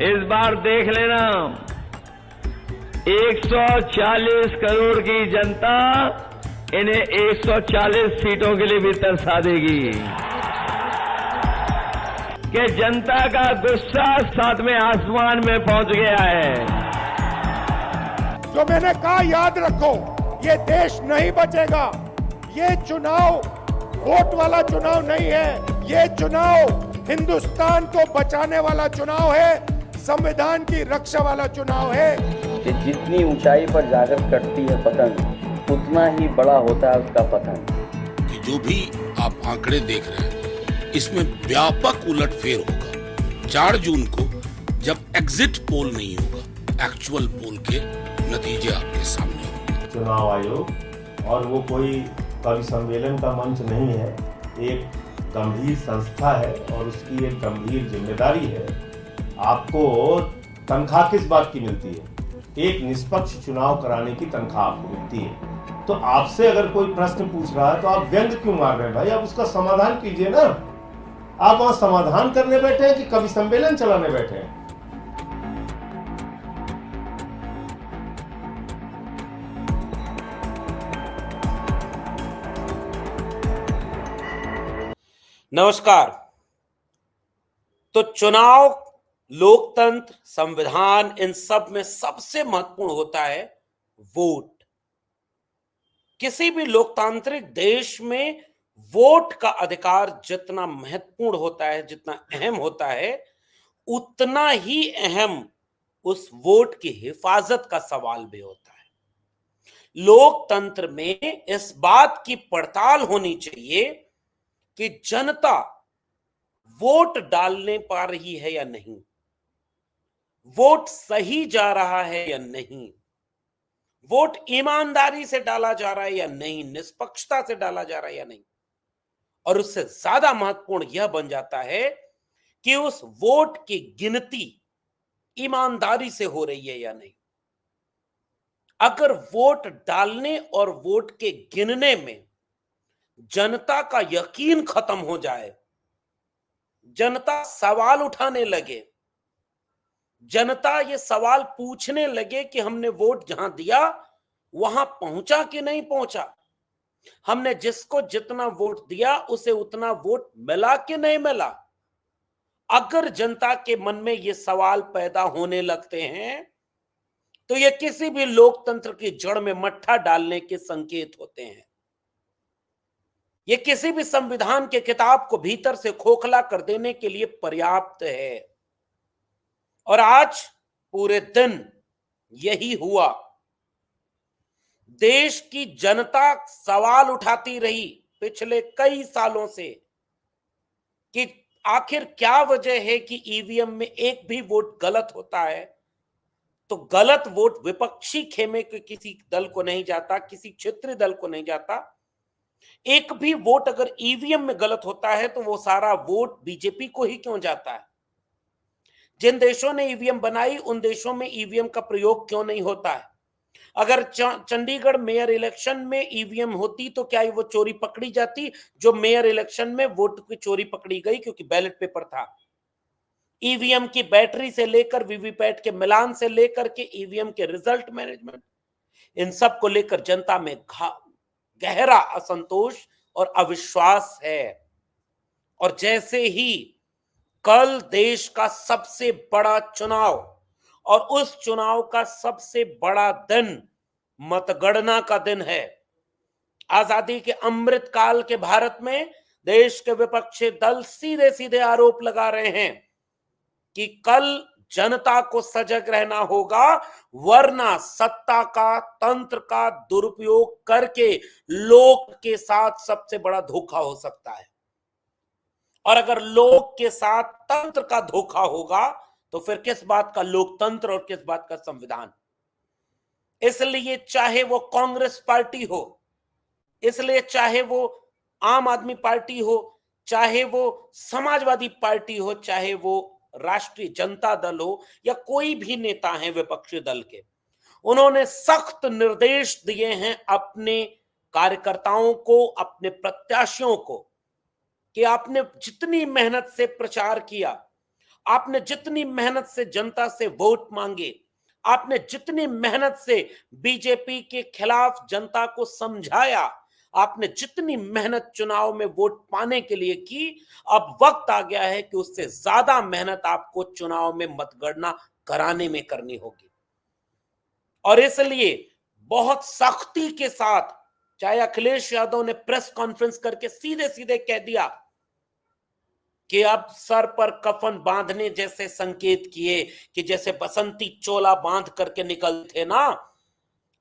इस बार देख लेना, 140 करोड़ की जनता इन्हें 140 सीटों के लिए भी तरसा देगी कि जनता का गुस्सा 7वें आसमान में पहुंच गया है। जो मैंने कहा याद रखो, ये देश नहीं बचेगा। ये चुनाव वोट वाला चुनाव नहीं है, ये चुनाव हिंदुस्तान को बचाने वाला चुनाव है, संविधान की रक्षा वाला चुनाव है। कि जितनी ऊंचाई पर जाकर कटती है पतंग, उतना ही बड़ा होता है उसका पतन। कि जो भी आप आंकड़े देख रहे हैं, इसमें व्यापक उलटफेर होगा 4 जून को, जब एग्जिट पोल नहीं होगा, एक्चुअल पोल के नतीजे आपके सामने होंगे। चुनाव आयोग और वो कोई कवि सम्मेलन का मंच नहीं है, एक गंभीर संस्था है और उसकी एक गंभीर जिम्मेदारी है। आपको तनख्वाह किस बात की मिलती है? एक निष्पक्ष चुनाव कराने की तनख्वाह आपको मिलती है। तो आपसे अगर कोई प्रश्न पूछ रहा है तो आप व्यंग क्यों मार रहे हैं भाई? आप उसका समाधान कीजिए ना। आप वहां समाधान करने बैठे हैं कि कवि सम्मेलन चलाने बैठे हैं? नमस्कार। तो चुनाव, लोकतंत्र, संविधान, इन सब में सबसे महत्वपूर्ण होता है वोट। किसी भी लोकतांत्रिक देश में वोट का अधिकार जितना महत्वपूर्ण होता है, जितना अहम होता है, उतना ही अहम उस वोट की हिफाजत का सवाल भी होता है। लोकतंत्र में इस बात की पड़ताल होनी चाहिए कि जनता वोट डालने पा रही है या नहीं, वोट सही जा रहा है या नहीं, वोट ईमानदारी से डाला जा रहा है या नहीं, निष्पक्षता से डाला जा रहा है या नहीं। और उससे ज्यादा महत्वपूर्ण यह बन जाता है कि उस वोट की गिनती ईमानदारी से हो रही है या नहीं। अगर वोट डालने और वोट के गिनने में जनता का यकीन खत्म हो जाए, जनता सवाल उठाने लगे, जनता ये सवाल पूछने लगे कि हमने वोट जहां दिया वहां पहुंचा कि नहीं पहुंचा, हमने जिसको जितना वोट दिया उसे उतना वोट मिला कि नहीं मिला, अगर जनता के मन में ये सवाल पैदा होने लगते हैं तो ये किसी भी लोकतंत्र की जड़ में मट्ठा डालने के संकेत होते हैं। ये किसी भी संविधान के किताब को भीतर से खोखला कर देने के लिए पर्याप्त है। और आज पूरे दिन यही हुआ। देश की जनता सवाल उठाती रही पिछले कई सालों से कि आखिर क्या वजह है कि ईवीएम में एक भी वोट गलत होता है तो गलत वोट विपक्षी खेमे के किसी दल को नहीं जाता, किसी क्षेत्रीय दल को नहीं जाता। एक भी वोट अगर ईवीएम में गलत होता है तो वो सारा वोट बीजेपी को ही क्यों जाता है? जिन देशों ने ईवीएम बनाई उन देशों में ईवीएम का प्रयोग क्यों नहीं होता है? अगर चंडीगढ़ मेयर इलेक्शन में ईवीएम होती तो क्या वो चोरी पकड़ी जाती? जो मेयर इलेक्शन में वोट की चोरी पकड़ी गई क्योंकि बैलेट पेपर था। ईवीएम की बैटरी से लेकर वीवीपैट के मिलान से लेकर के ईवीएम के रिजल्ट मैनेजमेंट, इन सब को लेकर जनता में गहरा असंतोष और अविश्वास है। और जैसे ही कल देश का सबसे बड़ा चुनाव और उस चुनाव का सबसे बड़ा दिन मतगणना का दिन है। आजादी के अमृत काल के भारत में देश के विपक्षी दल सीधे सीधे आरोप लगा रहे हैं कि कल जनता को सजग रहना होगा, वरना सत्ता का, तंत्र का दुरुपयोग करके लोक के साथ सबसे बड़ा धोखा हो सकता है। और अगर लोक के साथ तंत्र का धोखा होगा तो फिर किस बात का लोकतंत्र और किस बात का संविधान? इसलिए चाहे वो कांग्रेस पार्टी हो, इसलिए चाहे वो आम आदमी पार्टी हो, चाहे वो समाजवादी पार्टी हो, चाहे वो राष्ट्रीय जनता दल हो या कोई भी नेता है विपक्षी दल के, उन्होंने सख्त निर्देश दिए हैं अपने कार्यकर्ताओं को, अपने प्रत्याशियों को कि आपने जितनी मेहनत से प्रचार किया, आपने जितनी मेहनत से जनता से वोट मांगे, आपने जितनी मेहनत से बीजेपी के खिलाफ जनता को समझाया, आपने जितनी मेहनत चुनाव में वोट पाने के लिए की, अब वक्त आ गया है कि उससे ज्यादा मेहनत आपको चुनाव में मतगणना कराने में करनी होगी। और इसलिए बहुत सख्ती के साथ, चाहे अखिलेश यादव ने प्रेस कॉन्फ्रेंस करके सीधे सीधे कह दिया कि अब सर पर कफन बांधने जैसे संकेत किए कि जैसे बसंती चोला बांध करके निकलते ना,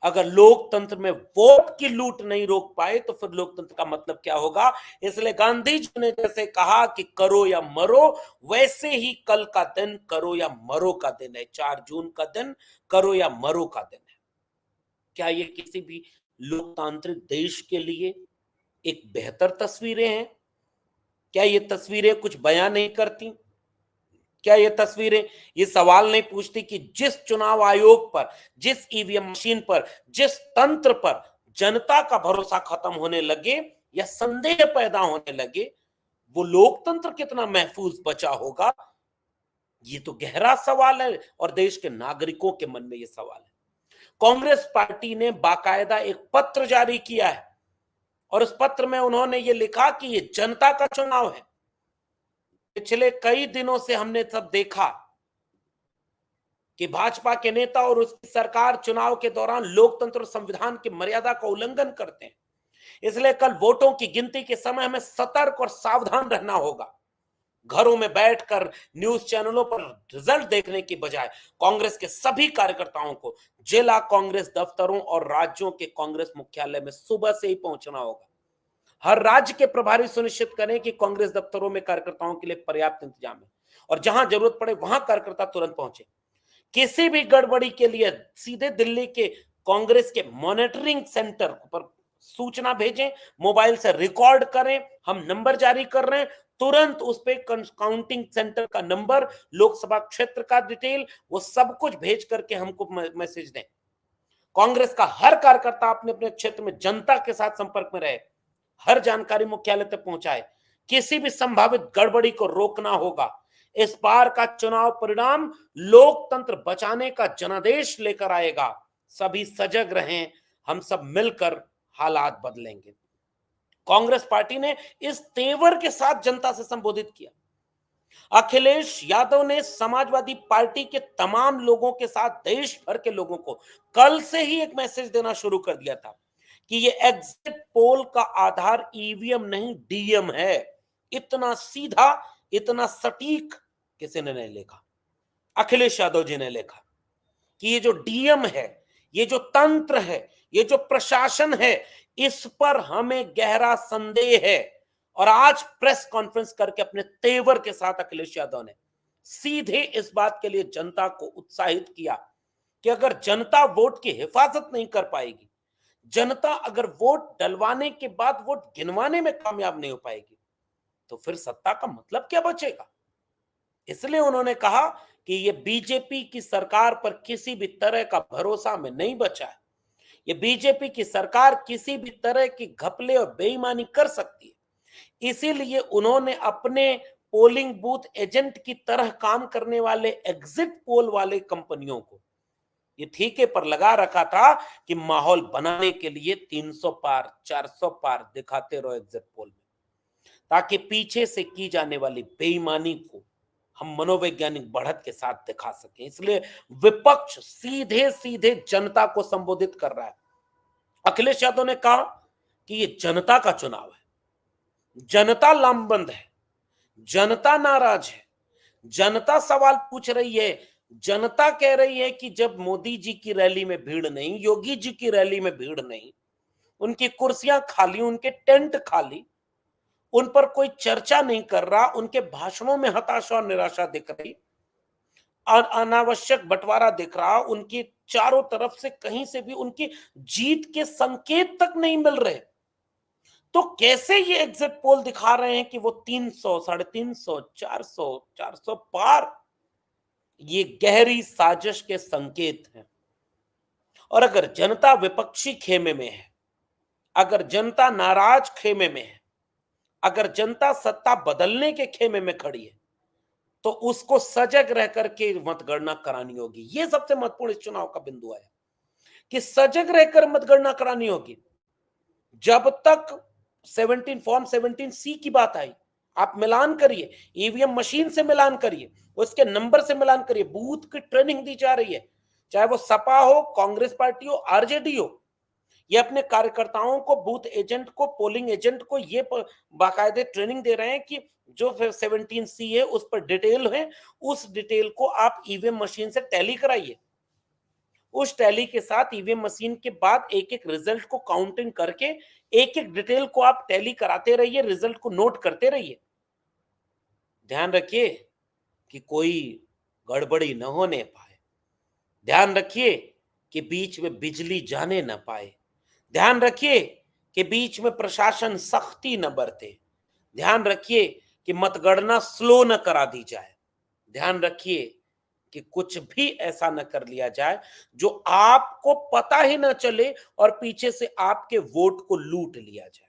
अगर लोकतंत्र में वोट की लूट नहीं रोक पाए तो फिर लोकतंत्र का मतलब क्या होगा। इसलिए गांधी जी ने जैसे कहा कि करो या मरो, वैसे ही कल का दिन करो या मरो का दिन है। 4 जून का दिन करो या मरो का दिन है। क्या ये किसी भी लोकतांत्रिक देश के लिए एक बेहतर तस्वीरें हैं? क्या ये तस्वीरें कुछ बयां नहीं करती? क्या ये तस्वीरें ये सवाल नहीं पूछती कि जिस चुनाव आयोग पर, जिस ईवीएम मशीन पर, जिस तंत्र पर जनता का भरोसा खत्म होने लगे या संदेह पैदा होने लगे, वो लोकतंत्र कितना महफूज बचा होगा? ये तो गहरा सवाल है और देश के नागरिकों के मन में ये सवाल है। कांग्रेस पार्टी ने बाकायदा एक पत्र जारी किया है और उस पत्र में उन्होंने ये लिखा कि ये जनता का चुनाव है। पिछले कई दिनों से हमने सब देखा कि भाजपा के नेता और उसकी सरकार चुनाव के दौरान लोकतंत्र और संविधान की मर्यादा का उल्लंघन करते हैं। इसलिए कल वोटों की गिनती के समय हमें सतर्क और सावधान रहना होगा। घरों में बैठकर न्यूज चैनलों पर रिजल्ट देखने की बजाय कांग्रेस के सभी कार्यकर्ताओं को जिला कांग्रेस दफ्तरों और राज्यों के कांग्रेस मुख्यालय में सुबह से ही पहुंचना होगा। हर राज्य के प्रभारी सुनिश्चित करें कि कांग्रेस दफ्तरों में कार्यकर्ताओं के लिए पर्याप्त इंतजाम है और जहां जरूरत पड़े वहां कार्यकर्ता तुरंत पहुंचे। किसी भी गड़बड़ी के लिए सीधे दिल्ली के कांग्रेस के मॉनिटरिंग सेंटर पर सूचना भेजें, मोबाइल से रिकॉर्ड करें। हम नंबर जारी कर रहे हैं, तुरंत उस पे काउंटिंग सेंटर का नंबर, लोकसभा क्षेत्र का डिटेल, वो सब कुछ भेज करके हमको मैसेज दें। कांग्रेस का हर कार्यकर्ता अपने अपने क्षेत्र में जनता के साथ संपर्क में रहे, हर जानकारी मुख्यालय तक पहुंचाए। किसी भी संभावित गड़बड़ी को रोकना होगा। इस बार का चुनाव परिणाम लोकतंत्र बचाने का जनादेश लेकर आएगा। सभी सजग रहें, हम सब मिलकर हालात बदलेंगे। कांग्रेस पार्टी ने इस तेवर के साथ जनता से संबोधित किया। अखिलेश यादव ने समाजवादी पार्टी के तमाम लोगों के साथ देश भर के लोगों को कल से ही एक मैसेज देना शुरू कर दिया था कि ये एग्जिट पोल का आधार ईवीएम नहीं डीएम है। इतना सीधा, इतना सटीक किसी ने नहीं लिखा। अखिलेश यादव जी ने लिखा कि ये जो डीएम है, ये जो तंत्र है, ये जो प्रशासन है, इस पर हमें गहरा संदेह है। और आज प्रेस कॉन्फ्रेंस करके अपने तेवर के साथ अखिलेश यादव ने सीधे इस बात के लिए जनता को उत्साहित किया कि अगर जनता वोट की हिफाजत नहीं कर पाएगी, जनता अगर वोट डलवाने के बाद वोट गिनवाने में कामयाब नहीं हो पाएगी, तो फिर सत्ता का मतलब क्या बचेगा। इसलिए उन्होंने कहा कि ये बीजेपी की सरकार पर किसी भी तरह का भरोसा में नहीं बचा है। ये बीजेपी की सरकार किसी भी तरह की घपले और बेईमानी कर सकती है। इसीलिए उन्होंने अपने पोलिंग बूथ एजेंट की तरह काम करने वाले एग्जिट पोल वाले कंपनियों को ये ठीके पर लगा रखा था कि माहौल बनाने के लिए 300 पार 400 पार दिखाते रहो एग्जिट पोल में, ताकि पीछे से की जाने वाली बेईमानी को हम मनोवैज्ञानिक बढ़त के साथ दिखा सकें। इसलिए विपक्ष सीधे सीधे जनता को संबोधित कर रहा है। अखिलेश यादव ने कहा कि ये जनता का चुनाव है, जनता लामबंद है, जनता नाराज है, जनता सवाल पूछ रही है, जनता कह रही है कि जब मोदी जी की रैली में भीड़ नहीं, योगी जी की रैली में भीड़ नहीं, उनकी कुर्सियां खाली, उनके टेंट खाली, उन पर कोई चर्चा नहीं कर रहा, उनके भाषणों में हताशा और निराशा दिख रही, अनावश्यक बंटवारा दिख रहा, उनकी चारों तरफ से कहीं से भी उनकी जीत के संकेत तक नहीं मिल रहे, तो कैसे ये एग्जिट पोल दिखा रहे हैं कि वो 300, 350, 400, 400 पार। ये गहरी साजिश के संकेत हैं। और अगर जनता विपक्षी खेमे में है, अगर जनता नाराज खेमे में है, अगर जनता सत्ता बदलने के खेमे में खड़ी है, तो उसको सजग रह करके मतगणना करानी होगी। ये सबसे महत्वपूर्ण इस चुनाव का बिंदु है कि सजग रहकर मतगणना करानी होगी। जब तक 17 फॉर्म 17C की बात आई, आप मिलान करिए, ईवीएम मशीन से मिलान करिए, उसके नंबर से मिलान करिए, बूथ की ट्रेनिंग दी जा रही है, चाहे वो सपा हो, कांग्रेस पार्टी हो, आरजेडी हो। ये अपने कार्यकर्ताओं को, बूथ एजेंट को, पोलिंग एजेंट को ये बाकायदे ट्रेनिंग दे रहे हैं कि जो 17C है उस पर डिटेल है, उस डिटेल को आप ईवीएम मशीन से टैली कराइए। उस टैली के साथ ईवीएम मशीन के बाद एक एक रिजल्ट को काउंटिंग करके एक एक डिटेल को आप टैली कराते रहिए, रिजल्ट को नोट करते रहिए। ध्यान रखिए कि कोई गड़बड़ी न होने पाए। ध्यान रखिए कि बीच में बिजली जाने न पाए। ध्यान रखिए कि बीच में प्रशासन सख्ती न बरते। ध्यान रखिए कि मतगणना स्लो न करा दी जाए। ध्यान रखिए कि कुछ भी ऐसा न कर लिया जाए जो आपको पता ही न चले और पीछे से आपके वोट को लूट लिया जाए।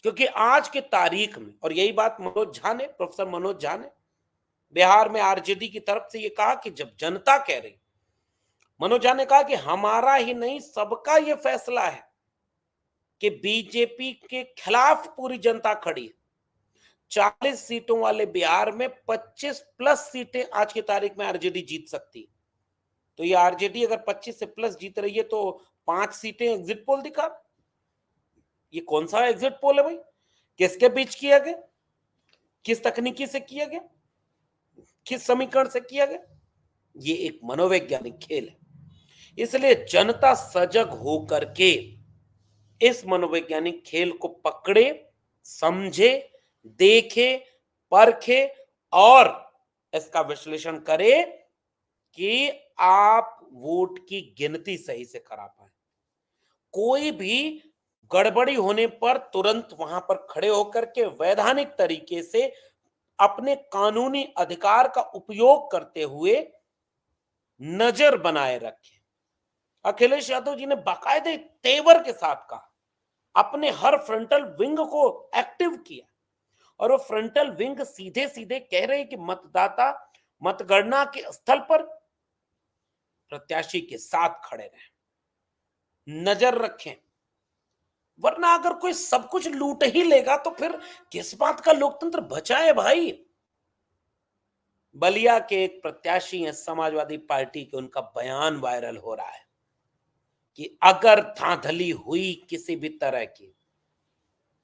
क्योंकि आज की तारीख में, और यही बात प्रोफेसर मनोज झा ने बिहार में आरजेडी की तरफ से ये कहा कि जब जनता कह रही, मनोज झा ने कहा कि हमारा ही नहीं सबका ये फैसला है कि बीजेपी के खिलाफ पूरी जनता खड़ी है। 40 सीटों वाले बिहार में 25 प्लस सीटें आज की तारीख में आरजेडी जीत सकती है। तो ये आरजेडी अगर 25 से प्लस जीत रही है तो 5 सीटें एग्जिट पोल दिखा। ये कौन सा एग्जिट पोल है भाई? किसके बीच किया गया? किस तकनीकी से किया गया? किस समीकरण से किया गया? ये एक मनोवैज्ञानिक खेल है। इसलिए जनता सजग होकर के इस मनोवैज्ञानिक खेल को पकड़े, समझे, देखे, परखे और इसका विश्लेषण करे कि आप वोट की गिनती सही से करा पाए। कोई भी गड़बड़ी होने पर तुरंत वहां पर खड़े होकर के वैधानिक तरीके से अपने कानूनी अधिकार का उपयोग करते हुए नजर बनाए रखे। अखिलेश यादव जी ने बाकायदे तेवर के साथ कहा, अपने हर फ्रंटल विंग को एक्टिव किया और वो फ्रंटल विंग सीधे सीधे कह रहे कि मतदाता मतगणना के स्थल पर प्रत्याशी के साथ खड़े रहें, नजर रखें, वरना अगर कोई सब कुछ लूट ही लेगा तो फिर किस बात का लोकतंत्र बचा है भाई। बलिया के एक प्रत्याशी हैं समाजवादी पार्टी के, उनका बयान वायरल हो रहा है कि अगर धांधली हुई किसी भी तरह की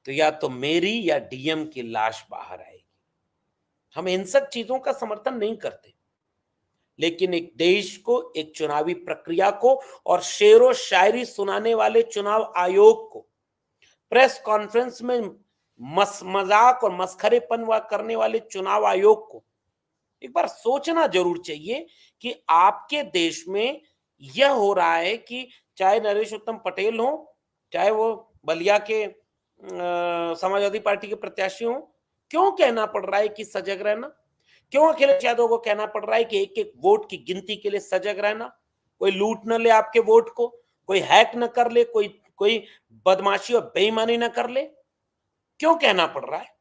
तो या तो मेरी या डीएम की लाश बाहर आएगी। हम इन सब चीजों का समर्थन नहीं करते, लेकिन एक देश को, एक चुनावी प्रक्रिया को और शेरो शायरी सुनाने वाले चुनाव आयोग को, प्रेस कॉन्फ्रेंस में मजाक और मस्खरेपन करने वाले चुनाव आयोग को एक बार सोचना जरूर चाहिए कि आपके देश में यह हो रहा है कि चाहे नरेश उत्तम पटेल हो, चाहे वो बलिया के समाजवादी पार्टी के प्रत्याशी हो, क्यों कहना पड़ रहा है कि सजग रहना? क्यों अखिलेश यादव को कहना पड़ रहा है कि एक एक वोट की गिनती के लिए सजग रहना? कोई लूट न ले आपके वोट को, कोई हैक न कर ले, कोई बदमाशी और बेईमानी न कर ले। क्यों कहना पड़ रहा है?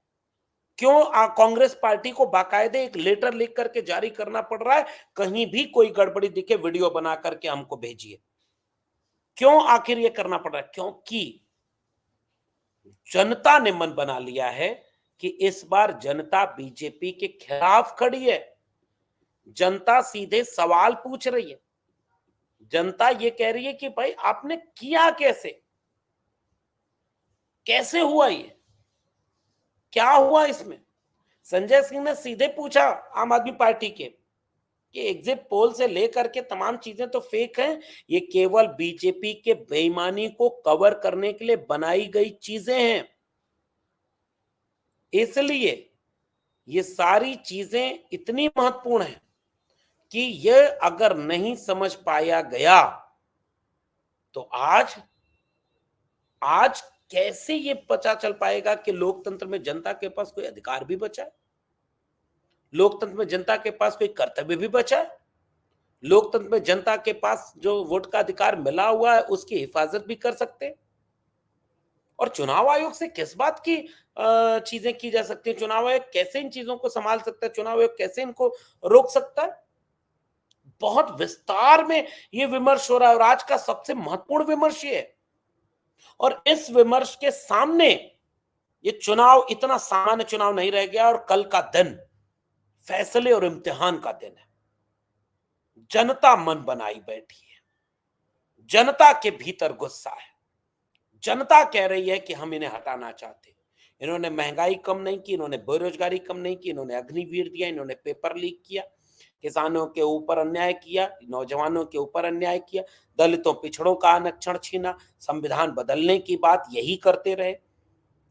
क्यों कांग्रेस पार्टी को बाकायदे एक लेटर लिख करके जारी करना पड़ रहा है, कहीं भी कोई गड़बड़ी दिखे वीडियो बना करके हमको भेजिए? क्यों आखिर ये करना पड़ रहा है? क्योंकि जनता ने मन बना लिया है कि इस बार जनता बीजेपी के खिलाफ खड़ी है। जनता सीधे सवाल पूछ रही है। जनता ये कह रही है कि भाई आपने किया कैसे? कैसे हुआ ये? क्या हुआ इसमें? संजय सिंह ने सीधे पूछा आम आदमी पार्टी के कि एग्जिट पोल से लेकर के तमाम चीजें तो फेक हैं, ये केवल बीजेपी के बेईमानी को कवर करने के लिए बनाई गई चीजें हैं। इसलिए ये सारी चीजें इतनी महत्वपूर्ण हैं कि ये अगर नहीं समझ पाया गया तो आज कैसे ये पता चल पाएगा कि लोकतंत्र में जनता के पास कोई अधिकार भी बचा है, लोकतंत्र में जनता के पास कोई कर्तव्य भी बचा है, लोकतंत्र में जनता के पास जो वोट का अधिकार मिला हुआ है उसकी हिफाजत भी कर सकते हैं। और चुनाव आयोग से किस बात की चीजें की जा सकती है? चुनाव आयोग कैसे इन चीजों को संभाल सकता है? चुनाव आयोग कैसे इनको रोक सकता है? बहुत विस्तार में ये विमर्श हो रहा है और आज का सबसे महत्वपूर्ण विमर्श ये है। और इस विमर्श के सामने ये चुनाव इतना सामान्य चुनाव नहीं रह गया और कल का दिन फैसले और इम्तिहान का दिन है। जनता मन बनाई बैठी है, जनता के भीतर गुस्सा है, जनता कह रही है कि हम इन्हें हटाना चाहते। इन्होंने महंगाई कम नहीं की, इन्होंने बेरोजगारी कम नहीं की, इन्होंने अग्निवीर दिया, इन्होंने पेपर लीक किया, किसानों के ऊपर अन्याय किया, नौजवानों के ऊपर अन्याय किया, दलितों पिछड़ों का आरक्षण छीना, संविधान बदलने की बात यही करते रहे,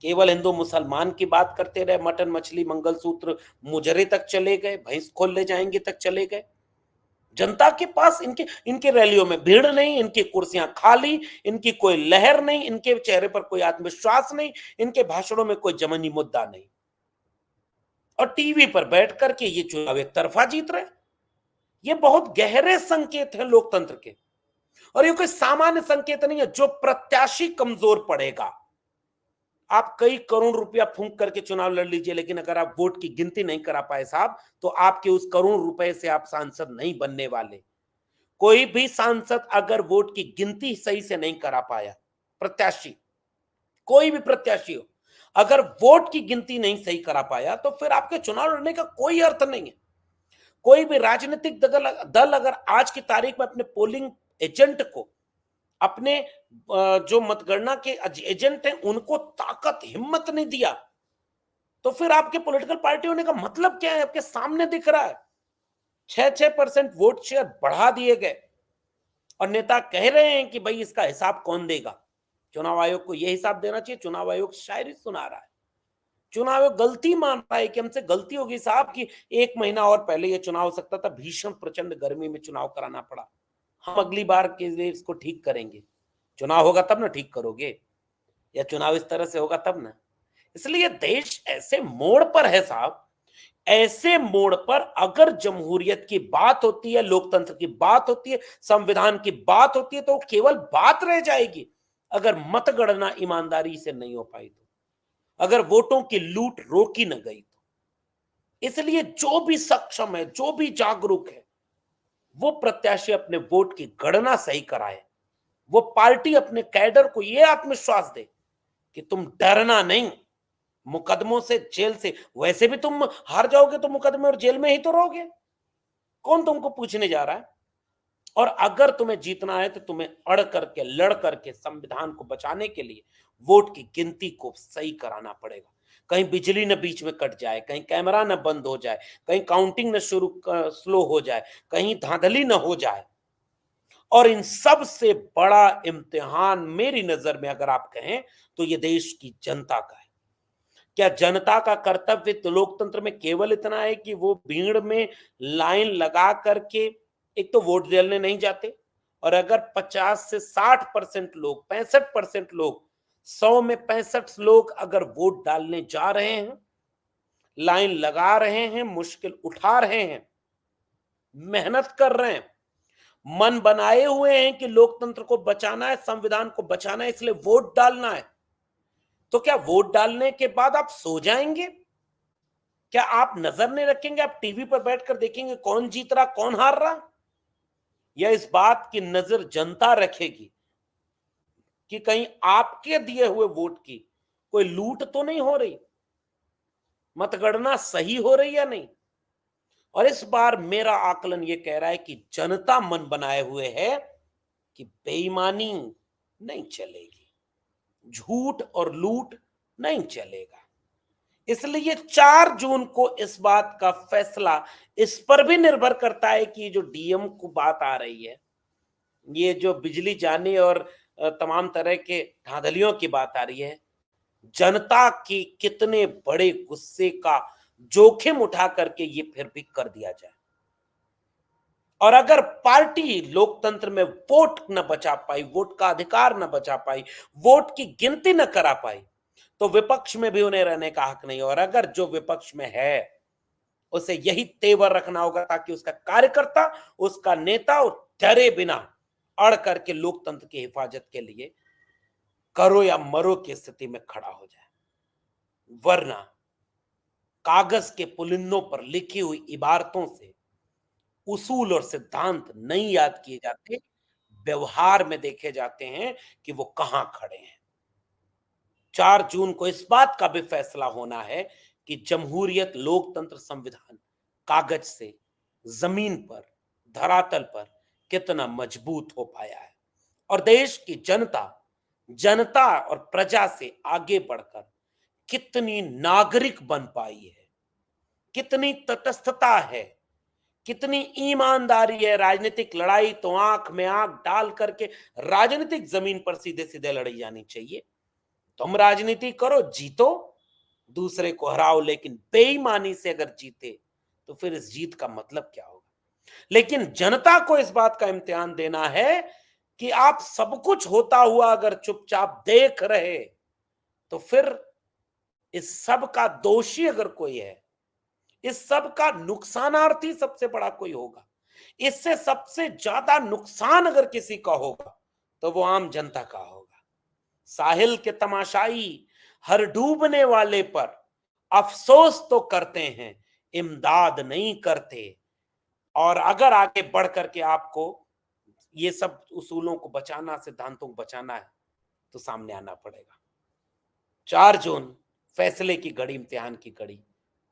केवल हिंदू मुसलमान की बात करते रहे, मटन मछली मंगलसूत्र मुजरे तक चले गए, भैंस खोल ले जाएंगे तक चले गए। जनता के पास इनके रैलियों में भीड़ नहीं, इनकी कुर्सियां खाली, इनकी कोई लहर नहीं, इनके चेहरे पर कोई आत्मविश्वास नहीं, इनके भाषणों में कोई जमनी मुद्दा नहीं, और टीवी पर बैठ करके ये चुनाव एक तरफा जीत रहे। ये बहुत गहरे संकेत हैं लोकतंत्र के, और ये कोई सामान्य संकेत नहीं है। जो प्रत्याशी कमजोर पड़ेगा, आप कई करोड़ रुपया फूंक करके चुनाव लड़ लीजिए, लेकिन अगर आप वोट की गिनती नहीं करा पाए साहब, तो आपके उस करोड़ रुपए से आप सांसद नहीं बनने वाले। कोई भी सांसद अगर वोट की गिनती सही से नहीं करा पाया, प्रत्याशी कोई भी प्रत्याशी हो, अगर वोट की गिनती नहीं सही करा पाया, तो फिर आपके चुनाव लड़ने का कोई अर्थ नहीं है। कोई भी राजनीतिक दल अगर आज की तारीख में अपने पोलिंग एजेंट को, अपने जो मतगणना के एजेंट हैं, उनको ताकत हिम्मत नहीं दिया, तो फिर आपके पॉलिटिकल पार्टी होने का मतलब क्या है? आपके सामने दिख रहा है। 6% वोट शेयर बढ़ा दिए गए, और नेता कह रहे हैं कि भाई इसका हिसाब कौन देगा? चुनाव आयोग को यह हिसाब देना चाहिए। चुनाव आयोग शायरी सुना रहा है, चुनाव आयोग गलती मान रहा है कि हमसे गलती होगी साहब कि 1 महीना और पहले यह चुनाव हो सकता था, भीषण प्रचंड गर्मी में चुनाव कराना पड़ा, हम अगली बार के लिए इसको ठीक करेंगे। चुनाव होगा तब ना ठीक करोगे, या चुनाव इस तरह से होगा तब ना। इसलिए देश ऐसे मोड़ पर है साहब, ऐसे मोड़ पर अगर जमहूरियत की बात होती है, लोकतंत्र की बात होती है, संविधान की बात होती है, तो केवल बात रह जाएगी अगर मतगणना ईमानदारी से नहीं हो पाई, तो अगर वोटों की लूट रोकी न गई तो। इसलिए जो भी सक्षम है, जो भी जागरूक है, वो प्रत्याशी अपने वोट की गणना सही कराए, वो पार्टी अपने कैडर को यह आत्मविश्वास दे कि तुम डरना नहीं, मुकदमों से, जेल से, वैसे भी तुम हार जाओगे तो मुकदमे और जेल में ही तो रहोगे, कौन तुमको पूछने जा रहा है? और अगर तुम्हें जीतना है तो तुम्हें अड़ करके, लड़ करके संविधान को बचाने के लिए वोट की गिनती को सही कराना पड़ेगा। कहीं बिजली न बीच में कट जाए, कहीं कैमरा न बंद हो जाए, कहीं काउंटिंग न स्लो हो जाए, कहीं धांधली न हो जाए। और इन सब से बड़ा इम्तिहान मेरी नजर में अगर आप कहें तो ये देश की जनता का है। क्या जनता का कर्तव्य तो लोकतंत्र में केवल इतना है कि वो भीड़ में लाइन लगा करके एक तो वोट डालने नहीं जाते, और अगर 50 से 60% लोग, 65% लोग, 100 में 65 लोग अगर वोट डालने जा रहे हैं, लाइन लगा रहे हैं, मुश्किल उठा रहे हैं, मेहनत कर रहे हैं, मन बनाए हुए हैं कि लोकतंत्र को बचाना है, संविधान को बचाना है, इसलिए वोट डालना है, तो क्या वोट डालने के बाद आप सो जाएंगे? क्या आप नजर नहीं रखेंगे? आप टीवी पर बैठकर देखेंगे कौन जीत रहा, कौन हार रहा? या इस बात की नजर जनता रखेगी कि कहीं आपके दिए हुए वोट की कोई लूट तो नहीं हो रही, मतगणना सही हो रही या नहीं? और इस बार मेरा आकलन यह कह रहा है कि जनता मन बनाए हुए है कि बेईमानी नहीं चलेगी, झूठ और लूट नहीं चलेगा। इसलिए 4 जून को इस बात का फैसला इस पर भी निर्भर करता है कि जो डीएम को बात आ रही है, ये जो बिजली जाने और तमाम तरह के धांधलियों की बात आ रही है, जनता की कितने बड़े गुस्से का जोखिम उठा करके ये फिर भी कर दिया जाए। और अगर पार्टी लोकतंत्र में वोट न बचा पाई, वोट का अधिकार न बचा पाई, वोट की गिनती न करा पाई, तो विपक्ष में भी उन्हें रहने का हक नहीं। और अगर जो विपक्ष में है उसे यही तेवर रखना होगा ताकि उसका कार्यकर्ता, उसका नेता डरे बिना अड़ करके लोकतंत्र की हिफाजत के लिए करो या मरो की स्थिति में खड़ा हो जाए, वरना कागज के पुलिंदों पर लिखी हुई इबारतों से उसूल और सिद्धांत नहीं याद किए जाते, व्यवहार में देखे जाते हैं कि वो कहां खड़े हैं। 4 जून को इस बात का भी फैसला होना है कि जमहूरियत, लोकतंत्र, संविधान कागज से जमीन पर, धरातल पर कितना मजबूत हो पाया है और देश की जनता और प्रजा से आगे बढ़कर कितनी नागरिक बन पाई है, कितनी तटस्थता है, कितनी ईमानदारी है। राजनीतिक लड़ाई तो आंख में आंख डाल करके राजनीतिक जमीन पर सीधे सीधे लड़ी जानी चाहिए। तुम राजनीति करो, जीतो, दूसरे को हराओ, लेकिन बेईमानी से अगर जीते तो फिर इस जीत का मतलब क्या होगा। लेकिन जनता को इस बात का इम्तिहान देना है कि आप सब कुछ होता हुआ अगर चुपचाप देख रहे तो फिर इस सब का दोषी अगर कोई है, इस सब का नुकसानार्थी सबसे बड़ा कोई होगा, इससे सबसे ज्यादा नुकसान अगर किसी का होगा तो वो आम जनता का होगा। साहिल के तमाशाई हर डूबने वाले पर अफसोस तो करते हैं, इमदाद नहीं करते। और अगर आगे बढ़ करके आपको ये सब उसूलों को बचाना, सिद्धांतों को बचाना है तो सामने आना पड़ेगा। 4 जून फैसले की घड़ी, इम्तिहान की घड़ी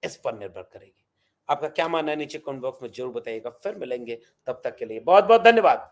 इस पर निर्भर करेगी। आपका क्या मानना है नीचे कमेंट बॉक्स में जरूर बताइएगा। फिर मिलेंगे, तब तक के लिए बहुत बहुत धन्यवाद।